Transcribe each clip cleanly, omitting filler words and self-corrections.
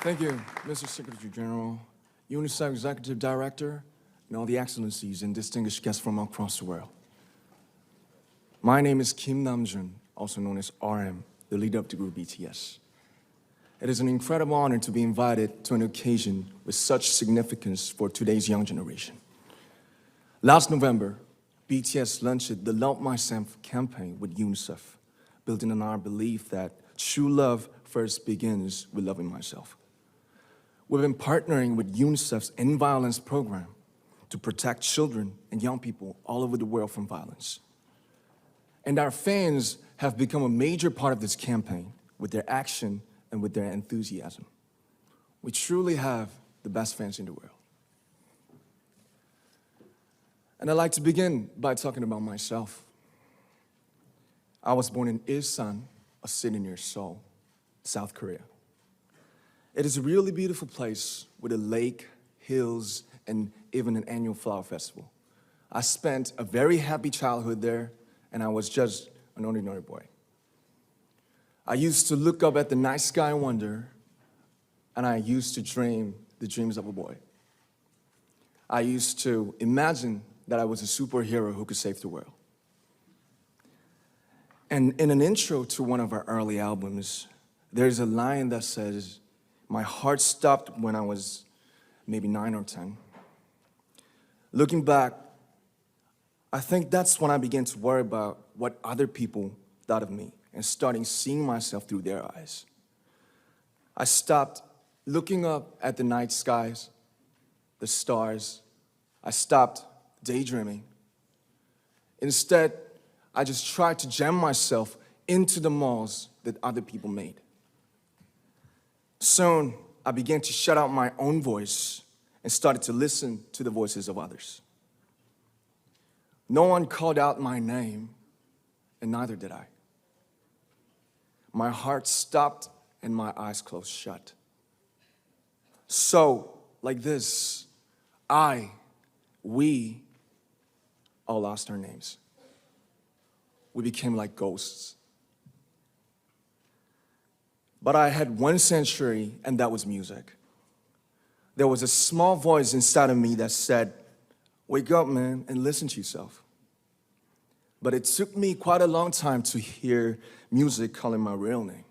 Thank you, Mr. Secretary General, UNICEF Executive Director, and all the excellencies and distinguished guests from across the world. My name is Kim Namjoon, also known as RM, the leader of the group BTS. It is an incredible honor to be invited to an occasion with such significance for today's young generation. Last November, BTS launched the Love Myself campaign with UNICEF, building on our belief that true love first begins with loving myself. We've been partnering with UNICEF's End Violence program to protect children and young people all over the world from violence. And our fans have become a major part of this campaign with their action and with their enthusiasm. We truly have the best fans in the world. And I'd like to begin by talking about myself. I was born in Ilsan, a city near Seoul, South Korea. It is a really beautiful place with a lake, hills, and even an annual flower festival. I spent a very happy childhood there, and I was just an ordinary boy. I used to look up at the night sky and wonder, and I used to dream the dreams of a boy. I used to imagine that I was a superhero who could save the world. And in an intro to one of our early albums, there's a line that says, "My heart stopped when I was maybe 9 or 10. Looking back, I think that's when I began to worry about what other people thought of me and starting seeing myself through their eyes. I stopped looking up at the night skies, the stars. I stopped daydreaming. Instead, I just tried to jam myself into the malls that other people made. Soon, I began to shut out my own voice and started to listen to the voices of others. No one called out my name, and neither did I. My heart stopped and my eyes closed shut. So, like this, we all lost our names. We became like ghosts. But I had one sanctuary, and that was music. There was a small voice inside of me that said, "Wake up, man, and listen to yourself." But it took me quite a long time to hear music calling my real name.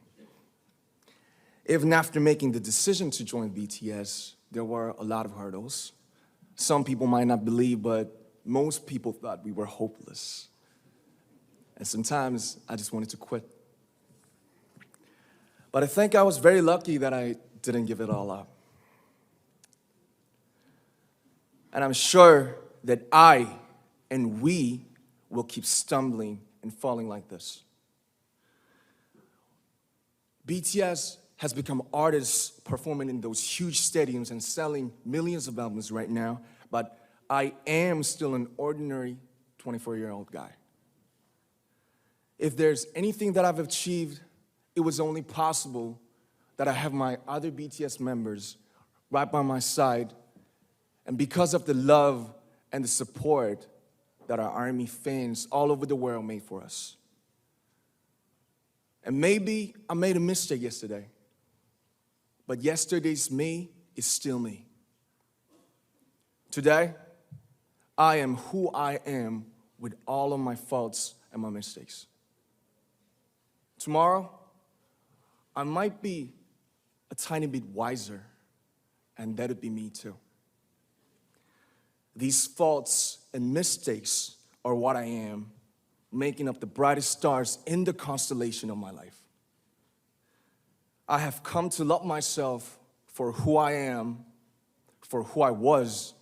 Even after making the decision to join BTS, there were a lot of hurdles. Some people might not believe, but most people thought we were hopeless. And sometimes I just wanted to quit. But I think I was very lucky that I didn't give it all up. And I'm sure that I and we will keep stumbling and falling like this. BTS has become artists performing in those huge stadiums and selling millions of albums right now, but I am still an ordinary 24-year-old guy. If there's anything that I've achieved, it was only possible that I have my other BTS members right by my side, and because of the love and the support that our ARMY fans all over the world made for us. And maybe I made a mistake yesterday, but yesterday's me is still me. Today, I am who I am with all of my faults and my mistakes. Tomorrow, I might be a tiny bit wiser, and that'd be me too. These faults and mistakes are what I am, making up the brightest stars in the constellation of my life. I have come to love myself for who I am, for who I was,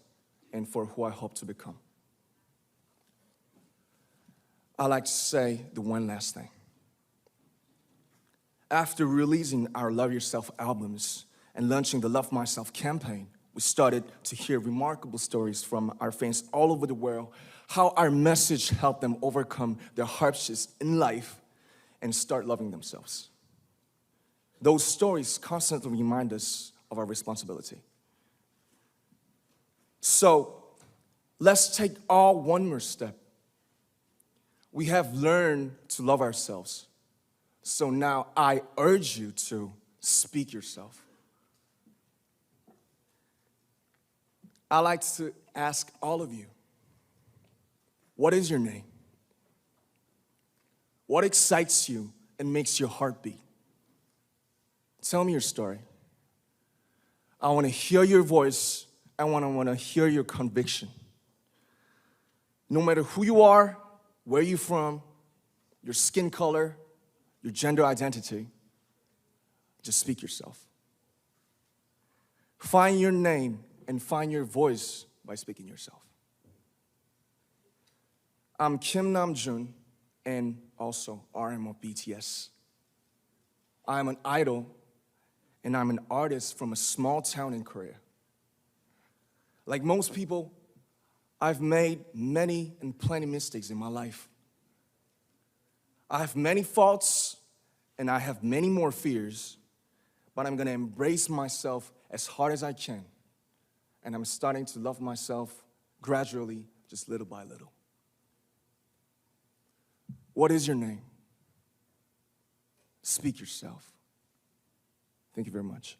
and for who I hope to become. I'd like to say the one last thing. After releasing our Love Yourself albums and launching the Love Myself campaign, we started to hear remarkable stories from our fans all over the world, how our message helped them overcome their hardships in life and start loving themselves. Those stories constantly remind us of our responsibility. So, let's take all one more step. We have learned to love ourselves. So now I urge you to speak yourself. I like to ask all of you, what is your name? What excites you and makes your heart beat? Tell me your story. I want to hear your voice. I want to hear your conviction. No matter who you are, where you're from, your skin color, your gender identity, just speak yourself. Find your name and find your voice by speaking yourself. I'm Kim Namjoon and also RM of BTS. I'm an idol and I'm an artist from a small town in Korea. Like most people, I've made many and plenty mistakes in my life. I have many faults and I have many more fears, but I'm gonna embrace myself as hard as I can. And I'm starting to love myself gradually, just little by little. What is your name? Speak yourself. Thank you very much.